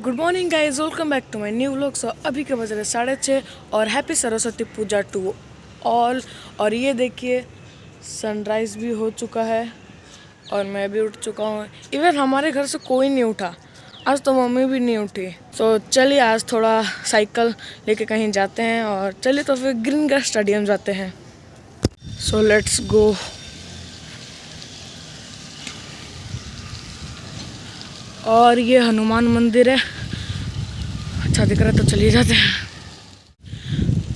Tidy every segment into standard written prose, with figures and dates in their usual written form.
Good morning guys, welcome back to my new vlog. So अभी के बज रहे 6:30 और happy Saraswati Puja to all. और ये देखिए सनराइज़ भी हो चुका है और मैं भी उठ चुका हूँ। इवन हमारे घर से कोई नहीं उठा आज, तो मम्मी भी नहीं उठी। सो चलिए आज थोड़ा साइकिल लेके कहीं जाते हैं और चलिए तो फिर ग्रीन ग्रास स्टेडियम जाते हैं। So let's go. और ये हनुमान मंदिर है, अच्छा दिख रहा है तो चलिए जाते हैं।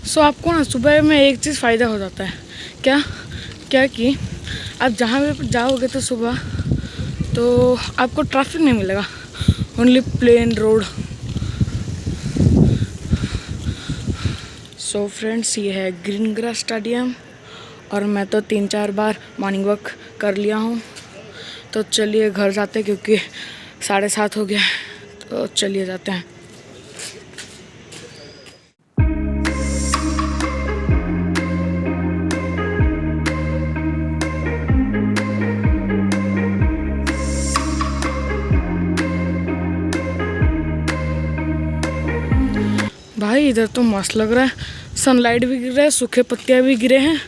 सो आपको ना सुबह में एक चीज़ फ़ायदा हो जाता है। क्या क्या कि आप जहाँ भी जाओगे तो सुबह तो आपको ट्रैफिक नहीं मिलेगा, only plain road. So friends, ये है ग्रीन ग्रास स्टेडियम और मैं तो 3-4 बार मॉर्निंग वॉक कर लिया हूँ। तो चलिए घर जाते हैं क्योंकि 7:30 हो गया, तो चलिए जाते हैं। भाई इधर तो मस्त लग रहा है, सनलाइट भी गिर रहा है, सूखे पत्तियाँ भी गिरे हैं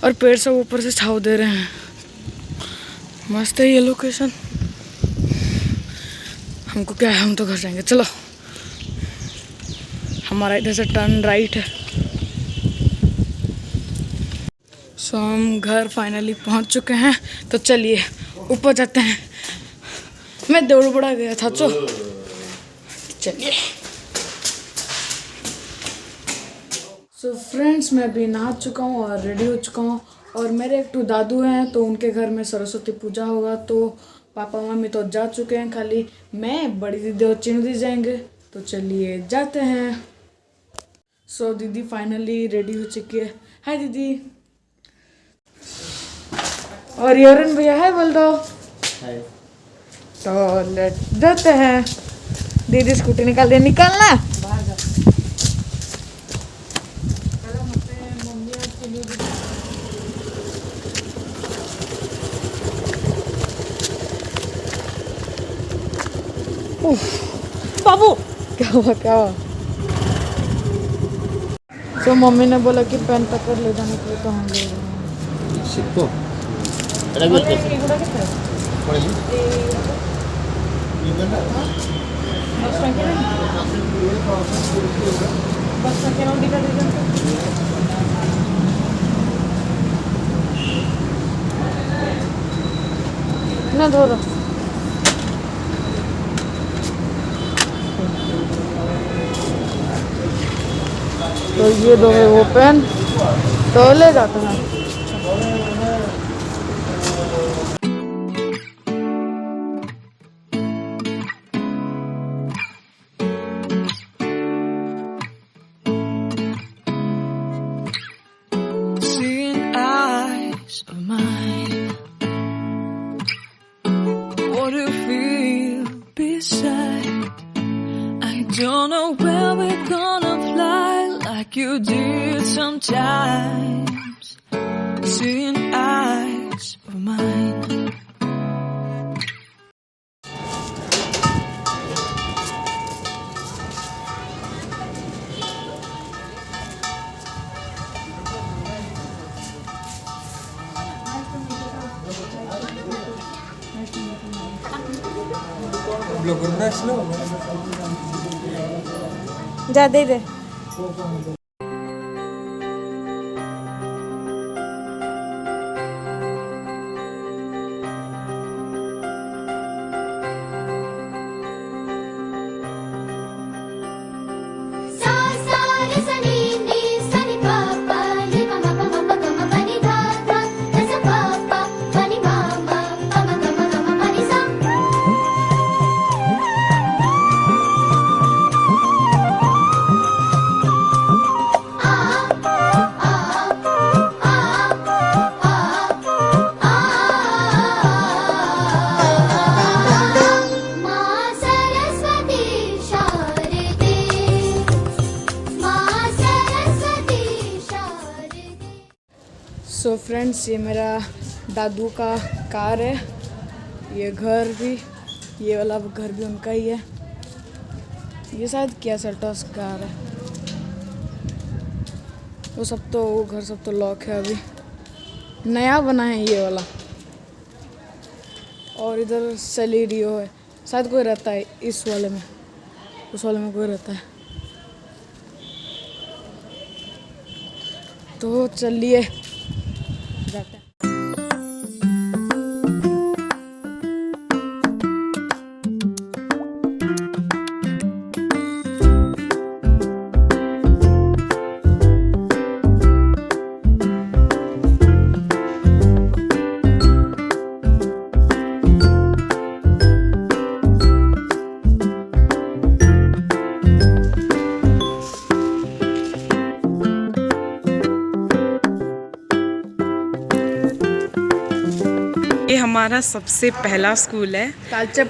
और पेड़ सब ऊपर से छाँव दे रहे हैं। मस्त है ये लोकेशन। हमको क्या है, हम तो घर जाएंगे। चलो, हमारा इधर से टर्न राइट है। सो हम घर फाइनली पहुंच चुके हैं, तो चलिए ऊपर जाते हैं। मैं दौड़ बड़ा गया था, तो चलिए। सो फ्रेंड्स, मैं अभी नहा चुका हूँ और रेडी हो चुका हूँ। और मेरे एक दादू हैं, तो उनके घर में सरस्वती पूजा होगा, तो पापा मम्मी तो जा चुके हैं, खाली मैं, बड़ी दीदी और चिन्नू दीदी जाएंगे। तो चलिए जाते हैं। सो दीदी फाइनली रेडी हो चुकी है। हाय दीदी। और योरन भैया है, बोल दो। तो लेट जाते हैं। दीदी स्कूटी निकाल दे, निकालना। बाबू क्या हुआ, क्या हुआ? तो मम्मी ने बोला कि पेन पकड़ ले जाने के लिए, तो हम ले रहे हैं। शिप्पो ना धो रहा। तो ये दो है वो पेन, तो ले जाते हैं। Seeing eyes of mine, what do you feel beside? I don't know where we're gonna fly like you did sometimes. Seeing eyes of mine. जा दे दे। सो फ्रेंड्स, ये मेरा दादू का कार है। ये घर भी, ये वाला घर भी उनका ही है। ये शायद किया सेल्टॉस कार है। वो सब तो वो घर सब तो लॉक है, अभी नया बना है ये वाला। और इधर सेलेरियो है, शायद कोई रहता है इस वाले में, उस वाले में कोई रहता है। तो चलिए जाते हैं। ये हमारा सबसे पहला स्कूल है।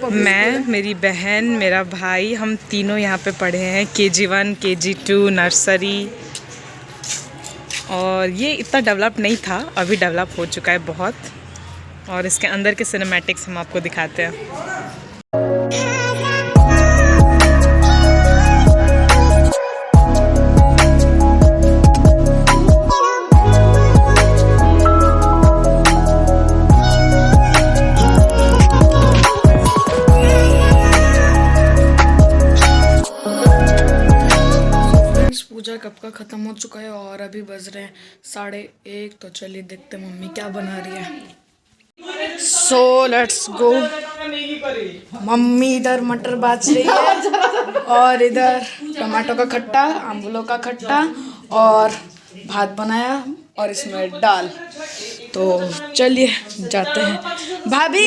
मैं, मेरी बहन, मेरा भाई, हम तीनों यहाँ पे पढ़े हैं। KG1, KG2, nursery. और ये इतना डेवलप नहीं था, अभी डेवलप हो चुका है बहुत। और इसके अंदर के सिनेमैटिक्स हम आपको दिखाते हैं। पूजा कब का ख़त्म हो चुका है और अभी बज रहे हैं 1:30। तो चलिए देखते हैं मम्मी क्या बना रही है। So let's go. मम्मी इधर मटर बाज रही है और इधर टमाटो का खट्टा, आंवलों का खट्टा और भात बनाया और इसमें दाल। तो चलिए जाते हैं। भाभी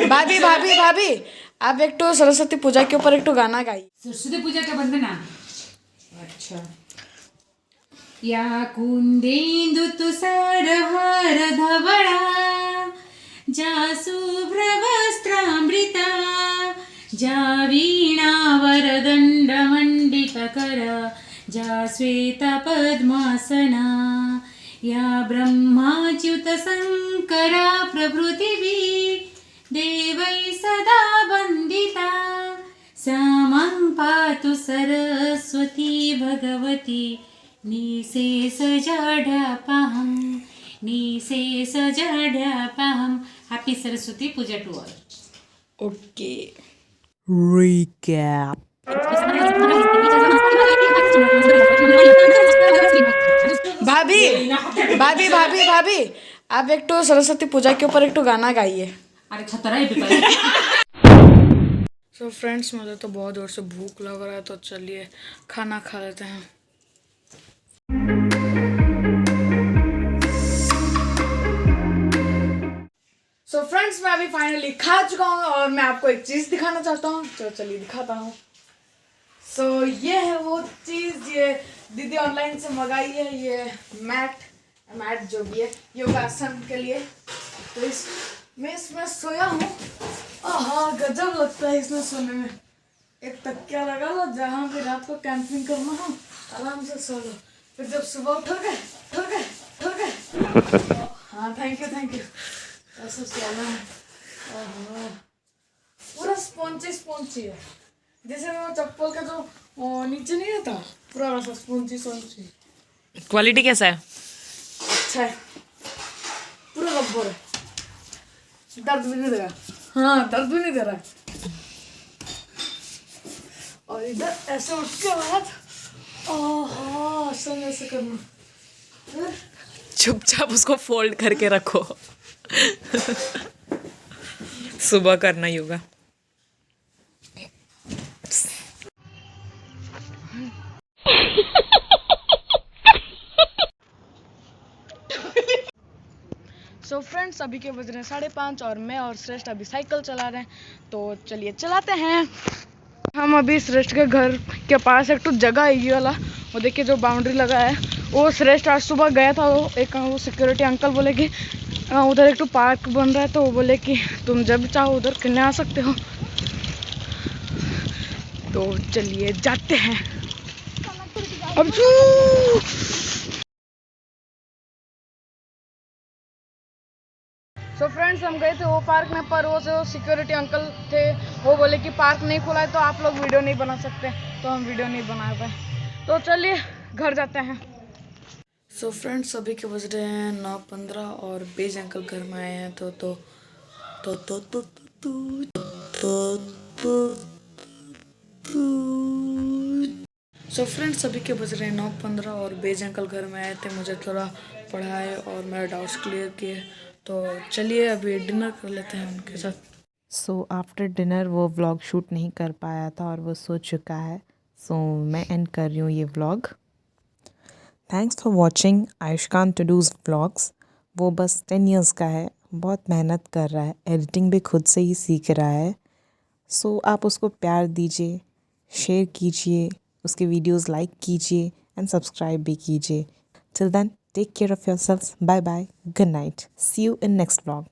भाभी भाभी भाभी आप एक तो सरस्वती पूजा के ऊपर एक तो गाना गाइए। सरस्वती पूजा का वंदना। अच्छा। या कुंदेन्दु तुषारहार धवळा, जा शुभ्रवस्त्रामृता, जा वीणा वरदण्ड मण्डितकरा, जा श्वेता पद्मासना, या ब्रह्माच्युत शङ्करा प्रभृतिभिः देवैः सदा वन्दिता, सामं पातु सरस्वती भगवती, निशेषजडापहं, निशेषजडापहं। Happy Saraswati Puja to all. Okay Recap. भाभी भाभी भाभी भाभी आप एक तो सरस्वती पूजा के ऊपर एक तो गाना गाइए। अरे छतरा है बेटा। सो फ्रेंड्स मुझे तो बहुत जोर से भूख लग रहा है, तो चलिए खाना खा लेते हैं। सो फ्रेंड्स मैं अभी फाइनली खा चुका हूँ और मैं आपको एक चीज़ दिखाना चाहता हूँ, तो चलिए दिखाता हूँ। सो ये है वो चीज़, ये दीदी ऑनलाइन से मंगाई है। ये मैट जो भी है योगासन के लिए। तो मैं इसमें सोया हूँ। हाँ गजब लगता है इसमें सोने में। एक तकिया लगा लो, जहाँ भी रात को कैंपिंग करना हो आराम से सो लो, फिर जब सुबह उठोगे हाँ थैंक यू ऐसा सोना है। पूरा स्पॉन्ची है, जैसे वो चप्पल का जो नीचे नहीं रहता, पूरा वैसा स्पॉन्ची। क्वालिटी कैसा है? अच्छा है, पूरा रबर है, दर्द भी नहीं दे रहा। हाँ दर्द भी नहीं दे रहा है। और इधर ऐसे उठ के बाद ऐसे करना, चुपचाप उसको फोल्ड करके रखो। सुबह करना योगा। सो फ्रेंड्स अभी के बज रहे हैं 5:30 और मैं और श्रेष्ठ अभी साइकिल चला रहे हैं। तो चलिए चलाते हैं। हम अभी श्रेष्ठ के घर के पास एक तो जगह है ये वाला, वो देखिए जो बाउंड्री लगा है। वो श्रेष्ठ आज सुबह गया था, वो सिक्योरिटी अंकल बोले कि उधर एक तो पार्क बन रहा है, तो वो बोले कि तुम जब चाहो उधर खेलने आ सकते हो। तो चलिए जाते हैं। अब सो फ्रेंड्स हम गए थे वो पार्क में, पर वो जो सिक्योरिटी अंकल थे वो बोले कि पार्क नहीं खुला है तो आप लोग वीडियो नहीं बना सकते, तो हम वीडियो नहीं बना पाए। तो चलिए घर जाते हैं। सो फ्रेंड्स अभी के बज रहे हैं 9:15 और बेज अंकल घर में आए हैं। सो फ्रेंड्स अभी के बज रहे हैं 9:15 और बेज अंकल घर में आए थे, मुझे थोड़ा पढ़ाए और मेरे डाउट्स क्लियर किए। तो चलिए अभी डिनर कर लेते हैं उनके साथ। सो आफ्टर डिनर वो व्लॉग शूट नहीं कर पाया था और वो सो चुका है। सो मैं एंड कर रही हूँ ये vlog. Thanks for watching Ayushkant Tudu's vlogs. वो बस 10 इयर्स का है, बहुत मेहनत कर रहा है, एडिटिंग भी खुद से ही सीख रहा है। सो आप उसको प्यार दीजिए, शेयर कीजिए, उसके वीडियोस लाइक कीजिए एंड सब्सक्राइब भी कीजिए। Till then take care of yourselves. Bye bye, good night, see you in next vlog.